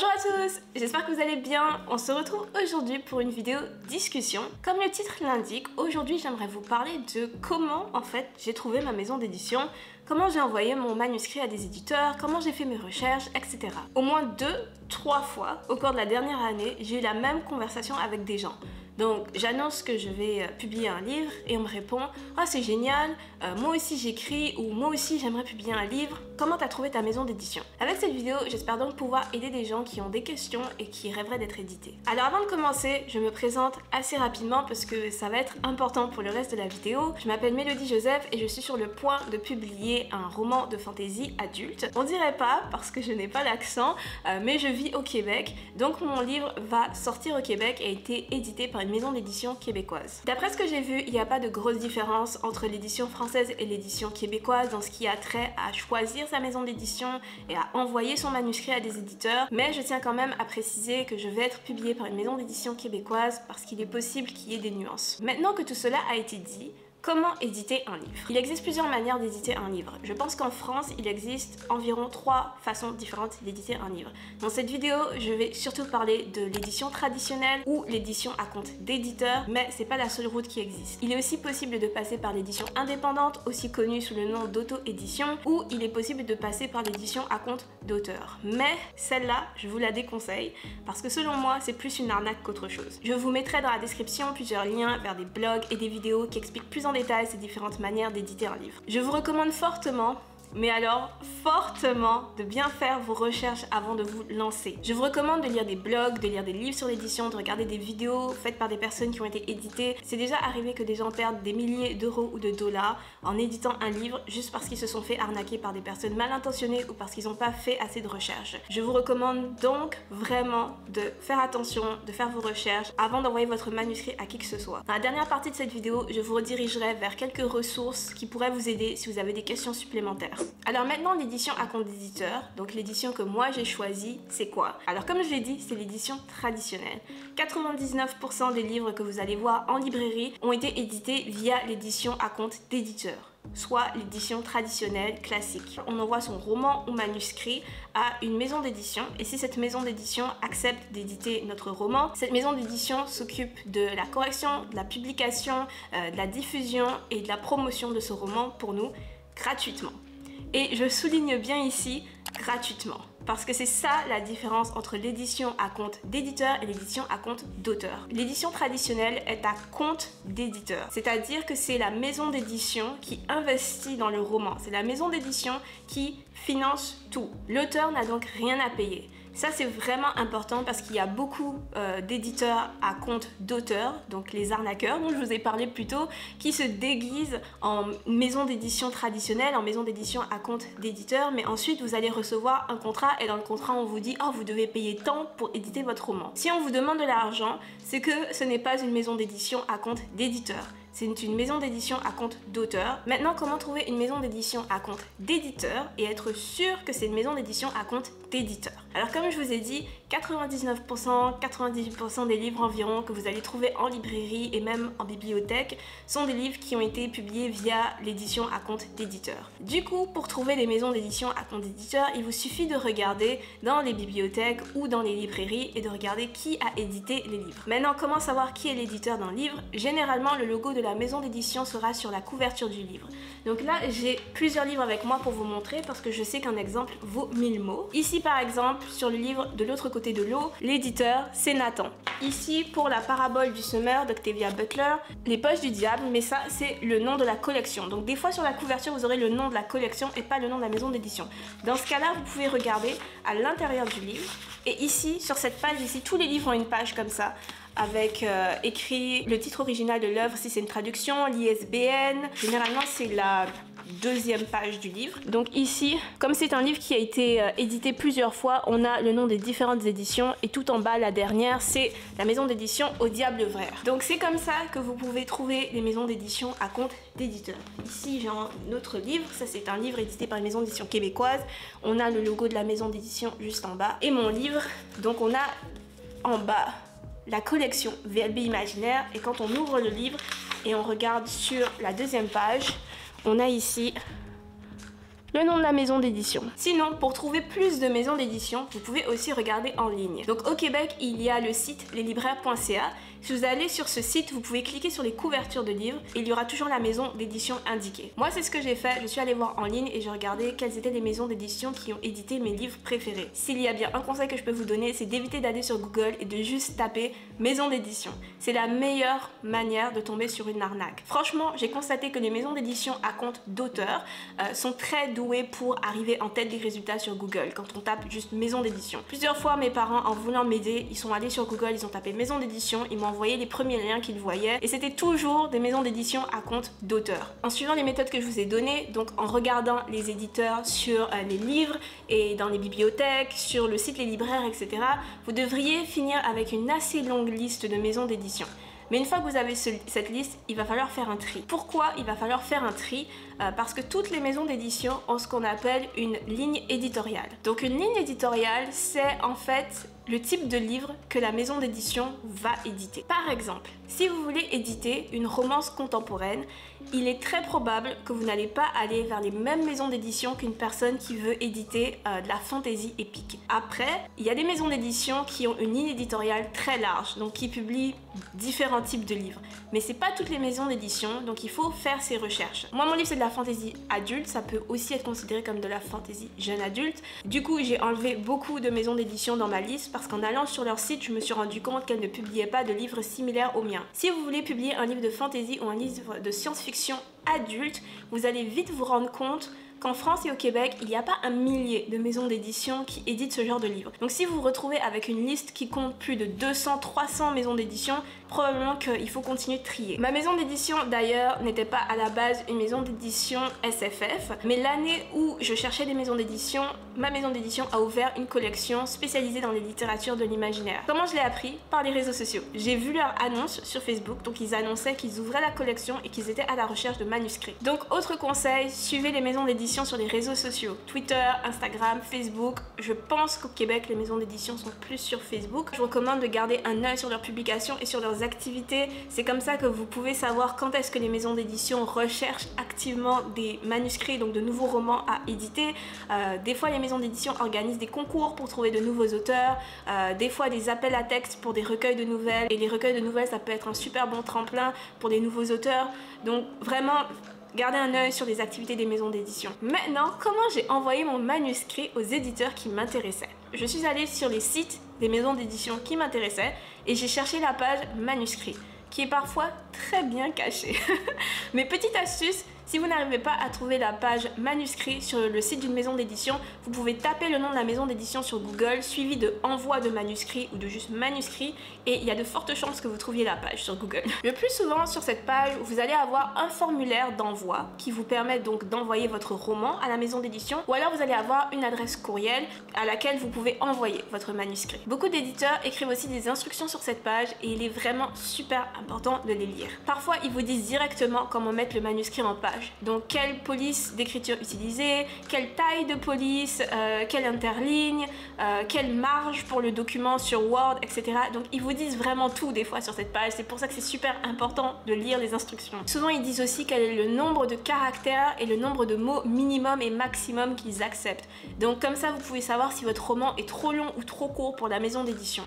Bonjour à tous, j'espère que vous allez bien. On se retrouve aujourd'hui pour une vidéo discussion. Comme le titre l'indique, aujourd'hui j'aimerais vous parler de comment en fait j'ai trouvé ma maison d'édition, comment j'ai envoyé mon manuscrit à des éditeurs, comment j'ai fait mes recherches, etc. Au moins 2-3 fois au cours de la dernière année, j'ai eu la même conversation avec des gens. Donc j'annonce que je vais publier un livre et on me répond « Ah c'est génial, moi aussi j'écris » ou « Moi aussi j'aimerais publier un livre, comment t'as trouvé ta maison d'édition ?» Avec cette vidéo, j'espère donc pouvoir aider des gens qui ont des questions et qui rêveraient d'être édités. Alors avant de commencer, je me présente assez rapidement parce que ça va être important pour le reste de la vidéo. Je m'appelle Mélodie Joseph et je suis sur le point de publier un roman de fantasy adulte. On dirait pas parce que je n'ai pas l'accent, mais je vis au Québec, donc mon livre va sortir au Québec et a été édité par une maison d'édition québécoise. D'après ce que j'ai vu, il n'y a pas de grosse différence entre l'édition française et l'édition québécoise dans ce qui a trait à choisir sa maison d'édition et à envoyer son manuscrit à des éditeurs, mais je tiens quand même à préciser que je vais être publiée par une maison d'édition québécoise parce qu'il est possible qu'il y ait des nuances. Maintenant que tout cela a été dit, comment éditer un livre? Il existe plusieurs manières d'éditer un livre. Je pense qu'en France, il existe environ 3 façons différentes d'éditer un livre. Dans cette vidéo, je vais surtout parler de l'édition traditionnelle ou l'édition à compte d'éditeur, mais c'est pas la seule route qui existe. Il est aussi possible de passer par l'édition indépendante, aussi connue sous le nom d'auto-édition, ou il est possible de passer par l'édition à compte d'auteur. Mais celle-là, je vous la déconseille, parce que selon moi, c'est plus une arnaque qu'autre chose. Je vous mettrai dans la description plusieurs liens vers des blogs et des vidéos qui expliquent plus en détail ces différentes manières d'éditer un livre. Je vous recommande fortement, mais alors fortement, de bien faire vos recherches avant de vous lancer. Je vous recommande de lire des blogs, de lire des livres sur l'édition, de regarder des vidéos faites par des personnes qui ont été éditées. C'est déjà arrivé que des gens perdent des milliers d'euros ou de dollars en éditant un livre juste parce qu'ils se sont fait arnaquer par des personnes mal intentionnées ou parce qu'ils n'ont pas fait assez de recherches. Je vous recommande donc vraiment de faire attention, de faire vos recherches avant d'envoyer votre manuscrit à qui que ce soit. Dans la dernière partie de cette vidéo, je vous redirigerai vers quelques ressources qui pourraient vous aider si vous avez des questions supplémentaires. Alors maintenant, l'édition à compte d'éditeur, donc l'édition que moi j'ai choisie, c'est quoi? Alors comme je l'ai dit, c'est l'édition traditionnelle. 99% des livres que vous allez voir en librairie ont été édités via l'édition à compte d'éditeur, soit l'édition traditionnelle classique. On envoie son roman ou manuscrit à une maison d'édition et si cette maison d'édition accepte d'éditer notre roman, cette maison d'édition s'occupe de la correction, de la publication, de la diffusion et de la promotion de ce roman pour nous gratuitement. Et je souligne bien ici gratuitement. Parce que c'est ça la différence entre l'édition à compte d'éditeur et l'édition à compte d'auteur. L'édition traditionnelle est à compte d'éditeur. C'est-à-dire que c'est la maison d'édition qui investit dans le roman. C'est la maison d'édition qui finance tout. L'auteur n'a donc rien à payer. Ça c'est vraiment important parce qu'il y a beaucoup d'éditeurs à compte d'auteur, donc les arnaqueurs dont je vous ai parlé plus tôt, qui se déguisent en maison d'édition traditionnelle, en maison d'édition à compte d'éditeur, mais ensuite vous allez recevoir un contrat et dans le contrat on vous dit « Oh, vous devez payer tant pour éditer votre roman ». Si on vous demande de l'argent, c'est que ce n'est pas une maison d'édition à compte d'éditeur. C'est une maison d'édition à compte d'auteur. Maintenant, comment trouver une maison d'édition à compte d'éditeur et être sûr que c'est une maison d'édition à compte d'éditeur? Alors comme je vous ai dit, 99%, 98% des livres environ que vous allez trouver en librairie et même en bibliothèque sont des livres qui ont été publiés via l'édition à compte d'éditeur. Du coup, pour trouver les maisons d'édition à compte d'éditeur, il vous suffit de regarder dans les bibliothèques ou dans les librairies et de regarder qui a édité les livres. Maintenant, comment savoir qui est l'éditeur d'un livre? Généralement, le logo de la maison d'édition sera sur la couverture du livre. Donc là, j'ai plusieurs livres avec moi pour vous montrer parce que je sais qu'un exemple vaut 1000 mots. Ici, par exemple, sur le livre De l'autre côté de l'eau, l'éditeur, c'est Nathan. Ici, pour La parabole du semeur d'Octavia Butler, Les poches du diable, mais ça, c'est le nom de la collection. Donc des fois, sur la couverture, vous aurez le nom de la collection et pas le nom de la maison d'édition. Dans ce cas-là, vous pouvez regarder à l'intérieur du livre. Et ici, sur cette page ici, tous les livres ont une page comme ça, avec écrit le titre original de l'œuvre si c'est une traduction, l'ISBN. Généralement, c'est la deuxième page du livre. Donc ici, comme c'est un livre qui a été édité plusieurs fois, on a le nom des différentes éditions et tout en bas, la dernière, c'est la maison d'édition Au Diable Vert. Donc c'est comme ça que vous pouvez trouver les maisons d'édition à compte d'éditeur. Ici, j'ai un autre livre. Ça, c'est un livre édité par une maison d'édition québécoise. On a le logo de la maison d'édition juste en bas. Et mon livre, donc on a en bas la collection VLB Imaginaire. Et quand on ouvre le livre et on regarde sur la deuxième page, on a ici le nom de la maison d'édition. Sinon, pour trouver plus de maisons d'édition, vous pouvez aussi regarder en ligne. Donc au Québec, il y a le site leslibraires.ca. Si vous allez sur ce site, vous pouvez cliquer sur les couvertures de livres et il y aura toujours la maison d'édition indiquée. Moi, c'est ce que j'ai fait. Je suis allée voir en ligne et j'ai regardé quelles étaient les maisons d'édition qui ont édité mes livres préférés. S'il y a bien un conseil que je peux vous donner, c'est d'éviter d'aller sur Google et de juste taper maison d'édition. C'est la meilleure manière de tomber sur une arnaque. Franchement, j'ai constaté que les maisons d'édition à compte d'auteurs sont très douées pour arriver en tête des résultats sur Google quand on tape juste maison d'édition. Plusieurs fois, mes parents, en voulant m'aider, ils sont allés sur Google, ils ont tapé maison d'édition, ils m'ont envoyé les premiers liens qu'ils voyaient et c'était toujours des maisons d'édition à compte d'auteurs. En suivant les méthodes que je vous ai données, donc en regardant les éditeurs sur les livres et dans les bibliothèques, sur le site Les Libraires, etc., vous devriez finir avec une assez longue liste de maisons d'édition. Mais une fois que vous avez cette liste, il va falloir faire un tri. Pourquoi il va falloir faire un tri? Parce que toutes les maisons d'édition ont ce qu'on appelle une ligne éditoriale. Donc une ligne éditoriale, c'est en fait le type de livre que la maison d'édition va éditer. Par exemple, si vous voulez éditer une romance contemporaine, il est très probable que vous n'allez pas aller vers les mêmes maisons d'édition qu'une personne qui veut éditer de la fantasy épique. Après, il y a des maisons d'édition qui ont une ligne éditoriale très large, donc qui publient différents types de livres. Mais c'est pas toutes les maisons d'édition, donc il faut faire ses recherches. Moi, mon livre, c'est de la fantasy adulte, ça peut aussi être considéré comme de la fantasy jeune adulte. Du coup, j'ai enlevé beaucoup de maisons d'édition dans ma liste parce qu'en allant sur leur site, je me suis rendu compte qu'elles ne publiaient pas de livres similaires aux miens. Si vous voulez publier un livre de fantasy ou un livre de science-fiction adulte, vous allez vite vous rendre compte qu'en France et au Québec, il n'y a pas un millier de maisons d'édition qui éditent ce genre de livres. Donc si vous vous retrouvez avec une liste qui compte plus de 200-300 maisons d'édition, probablement qu'il faut continuer de trier. Ma maison d'édition d'ailleurs n'était pas à la base une maison d'édition SFF, mais l'année où je cherchais des maisons d'édition, ma maison d'édition a ouvert une collection spécialisée dans les littératures de l'imaginaire. Comment je l'ai appris? Par les réseaux sociaux. J'ai vu leur annonce sur Facebook, donc ils annonçaient qu'ils ouvraient la collection et qu'ils étaient à la recherche de manuscrits. Donc autre conseil, suivez les maisons d'édition sur les réseaux sociaux, Twitter, Instagram, Facebook. Je pense qu'au Québec, les maisons d'édition sont plus sur Facebook. Je vous recommande de garder un œil sur leurs publications et sur leurs activités. C'est comme ça que vous pouvez savoir quand est-ce que les maisons d'édition recherchent activement des manuscrits, donc de nouveaux romans à éditer. Des fois, les maisons d'édition organisent des concours pour trouver de nouveaux auteurs, des fois des appels à texte pour des recueils de nouvelles. Et les recueils de nouvelles, ça peut être un super bon tremplin pour des nouveaux auteurs. Donc vraiment, gardez un œil sur les activités des maisons d'édition. Maintenant, comment j'ai envoyé mon manuscrit aux éditeurs qui m'intéressaient? Je suis allée sur les sites des maisons d'édition qui m'intéressaient et j'ai cherché la page manuscrit, qui est parfois très bien cachée. Mais petite astuce, si vous n'arrivez pas à trouver la page manuscrit sur le site d'une maison d'édition, vous pouvez taper le nom de la maison d'édition sur Google, suivi de envoi de manuscrit ou de juste manuscrit, et il y a de fortes chances que vous trouviez la page sur Google. Le plus souvent sur cette page, vous allez avoir un formulaire d'envoi qui vous permet donc d'envoyer votre roman à la maison d'édition, ou alors vous allez avoir une adresse courriel à laquelle vous pouvez envoyer votre manuscrit. Beaucoup d'éditeurs écrivent aussi des instructions sur cette page et il est vraiment super important de les lire. Parfois, ils vous disent directement comment mettre le manuscrit en page. Donc quelle police d'écriture utiliser, quelle taille de police, quelle interligne, quelle marge pour le document sur Word, etc. Donc ils vous disent vraiment tout des fois sur cette page, c'est pour ça que c'est super important de lire les instructions. Souvent ils disent aussi quel est le nombre de caractères et le nombre de mots minimum et maximum qu'ils acceptent. Donc comme ça vous pouvez savoir si votre roman est trop long ou trop court pour la maison d'édition.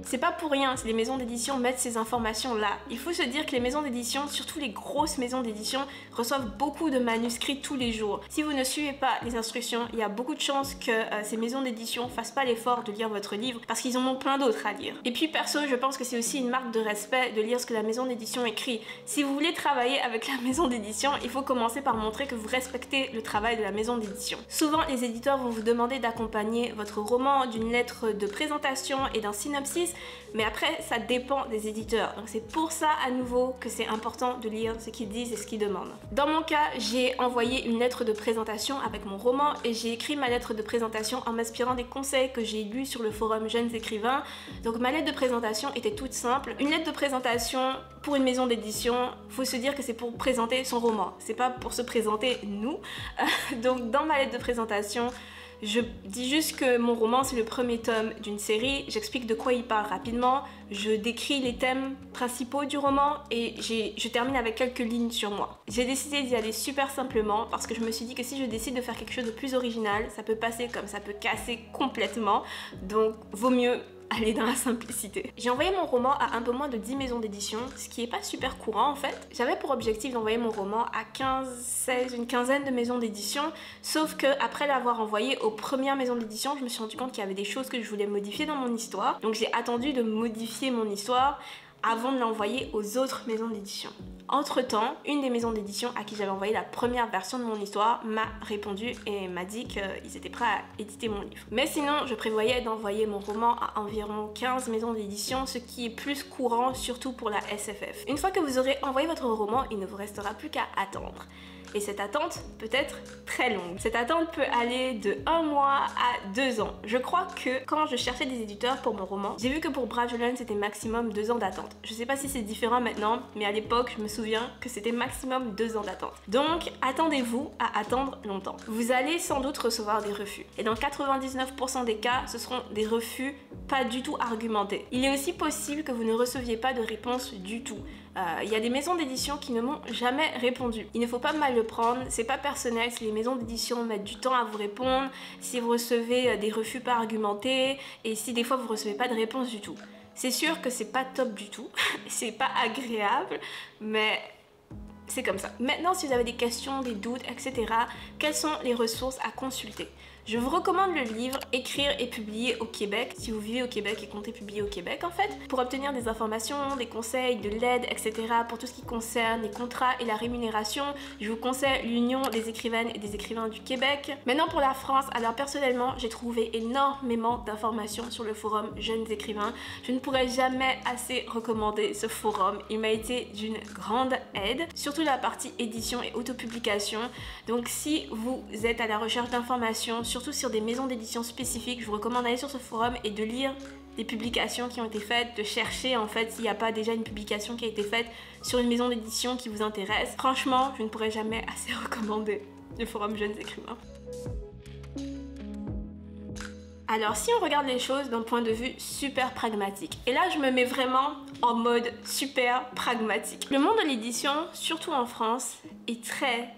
C'est pas pour rien si les maisons d'édition mettent ces informations là. Il faut se dire que les maisons d'édition, surtout les grosses maisons d'édition, reçoivent beaucoup de manuscrits tous les jours. Si vous ne suivez pas les instructions, il y a beaucoup de chances que ces maisons d'édition fassent pas l'effort de lire votre livre parce qu'ils en ont plein d'autres à lire. Et puis perso, je pense que c'est aussi une marque de respect de lire ce que la maison d'édition écrit. Si vous voulez travailler avec la maison d'édition, il faut commencer par montrer que vous respectez le travail de la maison d'édition. Souvent, les éditeurs vont vous demander d'accompagner votre roman d'une lettre de présentation et d'un synopsis, mais après ça dépend des éditeurs, donc c'est pour ça à nouveau que c'est important de lire ce qu'ils disent et ce qu'ils demandent. Dans mon cas, j'ai envoyé une lettre de présentation avec mon roman et j'ai écrit ma lettre de présentation en m'inspirant des conseils que j'ai lus sur le forum Jeunes Écrivains. Donc ma lettre de présentation était toute simple. Une lettre de présentation pour une maison d'édition, faut se dire que c'est pour présenter son roman, c'est pas pour se présenter nous. Donc dans ma lettre de présentation, Je dis juste que mon roman c'est le premier tome d'une série, j'explique de quoi il parle rapidement, je décris les thèmes principaux du roman et je termine avec quelques lignes sur moi. J'ai décidé d'y aller super simplement parce que je me suis dit que si je décide de faire quelque chose de plus original, ça peut passer comme ça peut casser complètement, donc vaut mieux aller dans la simplicité. J'ai envoyé mon roman à un peu moins de 10 maisons d'édition, ce qui est pas super courant en fait. J'avais pour objectif d'envoyer mon roman à 15, 16, une quinzaine de maisons d'édition, sauf que après l'avoir envoyé aux premières maisons d'édition, je me suis rendu compte qu'il y avait des choses que je voulais modifier dans mon histoire. Donc j'ai attendu de modifier mon histoire avant de l'envoyer aux autres maisons d'édition. Entre-temps, une des maisons d'édition à qui j'avais envoyé la première version de mon histoire m'a répondu et m'a dit qu'ils étaient prêts à éditer mon livre. Mais sinon, je prévoyais d'envoyer mon roman à environ 15 maisons d'édition, ce qui est plus courant, surtout pour la SFF. Une fois que vous aurez envoyé votre roman, il ne vous restera plus qu'à attendre. Et cette attente peut être très longue. Cette attente peut aller de 1 mois à 2 ans. Je crois que quand je cherchais des éditeurs pour mon roman, j'ai vu que pour Bragelonne c'était maximum 2 ans d'attente. Je sais pas si c'est différent maintenant, mais à l'époque je me souviens que c'était maximum 2 ans d'attente. Donc attendez-vous à attendre longtemps. Vous allez sans doute recevoir des refus. Et dans 99% des cas, ce seront des refus pas du tout argumentés. Il est aussi possible que vous ne receviez pas de réponse du tout. Il y a des maisons d'édition qui ne m'ont jamais répondu. Il ne faut pas mal le prendre, c'est pas personnel si les maisons d'édition mettent du temps à vous répondre, si vous recevez des refus pas argumentés et si des fois vous recevez pas de réponse du tout. C'est sûr que c'est pas top du tout, c'est pas agréable, mais c'est comme ça. Maintenant, si vous avez des questions, des doutes, etc., quelles sont les ressources à consulter? Je vous recommande le livre Écrire et publier au Québec, si vous vivez au Québec et comptez publier au Québec en fait, pour obtenir des informations, des conseils, de l'aide, etc. pour tout ce qui concerne les contrats et la rémunération. Je vous conseille l'Union des écrivaines et des écrivains du Québec. Maintenant pour la France, alors personnellement, j'ai trouvé énormément d'informations sur le forum Jeunes Écrivains. Je ne pourrais jamais assez recommander ce forum. Il m'a été d'une grande aide, surtout la partie édition et autopublication. Donc si vous êtes à la recherche d'informations, surtout sur des maisons d'édition spécifiques, je vous recommande d'aller sur ce forum et de lire des publications qui ont été faites, de chercher en fait s'il n'y a pas déjà une publication qui a été faite sur une maison d'édition qui vous intéresse. Franchement, je ne pourrais jamais assez recommander le forum Jeunes Écrivains. Alors si on regarde les choses d'un point de vue super pragmatique, et là je me mets vraiment en mode super pragmatique. Le monde de l'édition, surtout en France, est très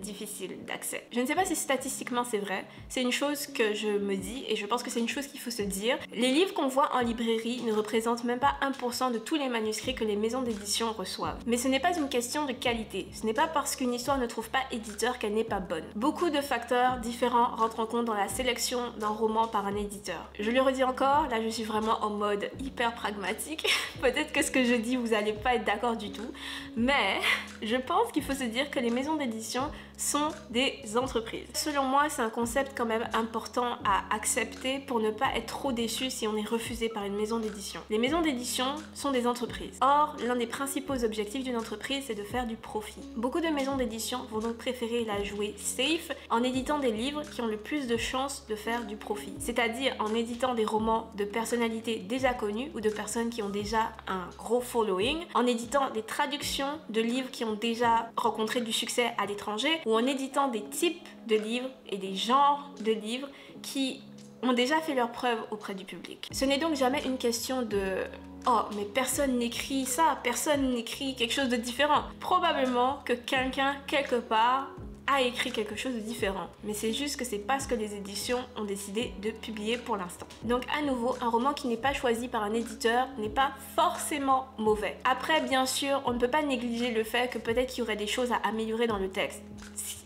difficile d'accès. Je ne sais pas si statistiquement c'est vrai, c'est une chose que je me dis et je pense que c'est une chose qu'il faut se dire. Les livres qu'on voit en librairie ne représentent même pas 1% de tous les manuscrits que les maisons d'édition reçoivent. Mais ce n'est pas une question de qualité, ce n'est pas parce qu'une histoire ne trouve pas éditeur qu'elle n'est pas bonne. Beaucoup de facteurs différents rentrent en compte dans la sélection d'un roman par un éditeur. Je le redis encore, là je suis vraiment en mode hyper pragmatique. Peut-être que ce que je dis vous allez pas être d'accord du tout, mais je pense qu'il faut se dire que les maisons d'édition sont des entreprises. Selon moi, c'est un concept quand même important à accepter pour ne pas être trop déçu si on est refusé par une maison d'édition. Les maisons d'édition sont des entreprises. Or, l'un des principaux objectifs d'une entreprise, c'est de faire du profit. Beaucoup de maisons d'édition vont donc préférer la jouer safe en éditant des livres qui ont le plus de chances de faire du profit. C'est-à-dire en éditant des romans de personnalités déjà connues ou de personnes qui ont déjà un gros following, en éditant des traductions de livres qui ont déjà rencontré du succès à l'étranger, ou en éditant des types de livres et des genres de livres qui ont déjà fait leurs preuves auprès du public. Ce n'est donc jamais une question de « Oh, mais personne n'écrit ça, personne n'écrit quelque chose de différent ». Probablement que quelqu'un, quelque part, a écrit quelque chose de différent. Mais c'est juste que c'est pas ce que les éditions ont décidé de publier pour l'instant. Donc à nouveau, un roman qui n'est pas choisi par un éditeur n'est pas forcément mauvais. Après, bien sûr, on ne peut pas négliger le fait que peut-être qu'il y aurait des choses à améliorer dans le texte.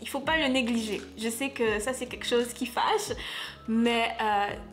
Il faut pas le négliger. Je sais que ça c'est quelque chose qui fâche, mais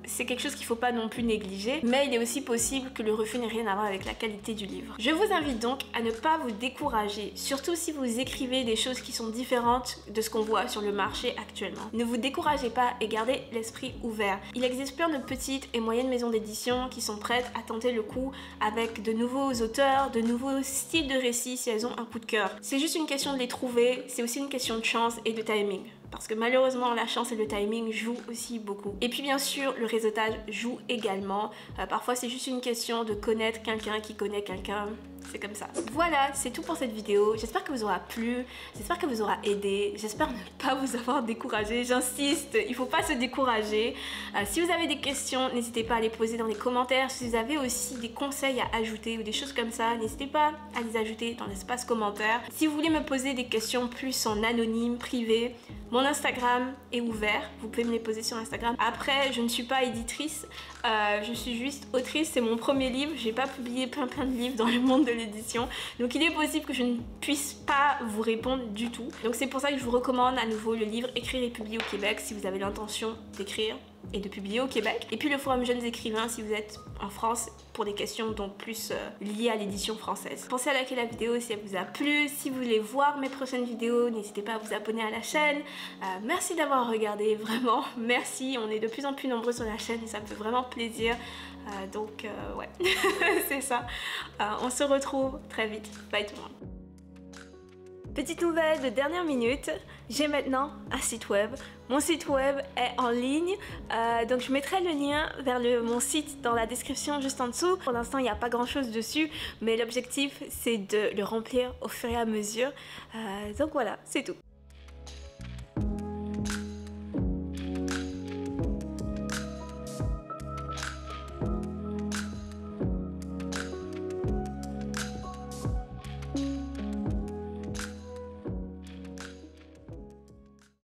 c'est quelque chose qu'il faut pas non plus négliger. Mais il est aussi possible que le refus n'ait rien à voir avec la qualité du livre. Je vous invite donc à ne pas vous décourager, surtout si vous écrivez des choses qui sont différentes de ce qu'on voit sur le marché actuellement. Ne vous découragez pas et gardez l'esprit ouvert. Il existe plein de petites et moyennes maisons d'édition qui sont prêtes à tenter le coup avec de nouveaux auteurs, de nouveaux styles de récits si elles ont un coup de cœur. C'est juste une question de les trouver, c'est aussi une question de chance et de timing. Parce que malheureusement, la chance et le timing jouent aussi beaucoup. Et puis bien sûr, le réseautage joue également. Parfois, c'est juste une question de connaître quelqu'un qui connaît quelqu'un. c'est comme ça. Voilà, c'est tout pour cette vidéo. J'espère que vous aura plu, j'espère que vous aura aidé, j'espère ne pas vous avoir découragé. J'insiste, il faut pas se décourager. Si vous avez des questions, n'hésitez pas à les poser dans les commentaires. Si vous avez aussi des conseils à ajouter ou des choses comme ça, n'hésitez pas à les ajouter dans l'espace commentaire. Si vous voulez me poser des questions plus en anonyme, privé, mon Instagram est ouvert. Vous pouvez me les poser sur Instagram. Après, je ne suis pas éditrice, je suis juste autrice. C'est mon premier livre. J'ai pas publié plein de livres dans le monde de l'édition. Donc il est possible que je ne puisse pas vous répondre du tout. Donc c'est pour ça que je vous recommande à nouveau le livre Écrire et publier au Québec si vous avez l'intention d'écrire et de publier au Québec. Et puis le forum Jeunes Écrivains si vous êtes en France pour des questions donc plus liées à l'édition française. Pensez à liker la vidéo si elle vous a plu. Si vous voulez voir mes prochaines vidéos, n'hésitez pas à vous abonner à la chaîne. Merci d'avoir regardé, vraiment merci. On est de plus en plus nombreux sur la chaîne et ça me fait vraiment plaisir. Ouais, c'est ça. On se retrouve très vite. Bye tout le monde. Petite nouvelle de dernière minute, j'ai maintenant un site web. Mon site web est en ligne, donc je mettrai le lien vers mon site dans la description juste en dessous. Pour l'instant, il n'y a pas grand chose dessus, mais l'objectif c'est de le remplir au fur et à mesure. Donc voilà, c'est tout.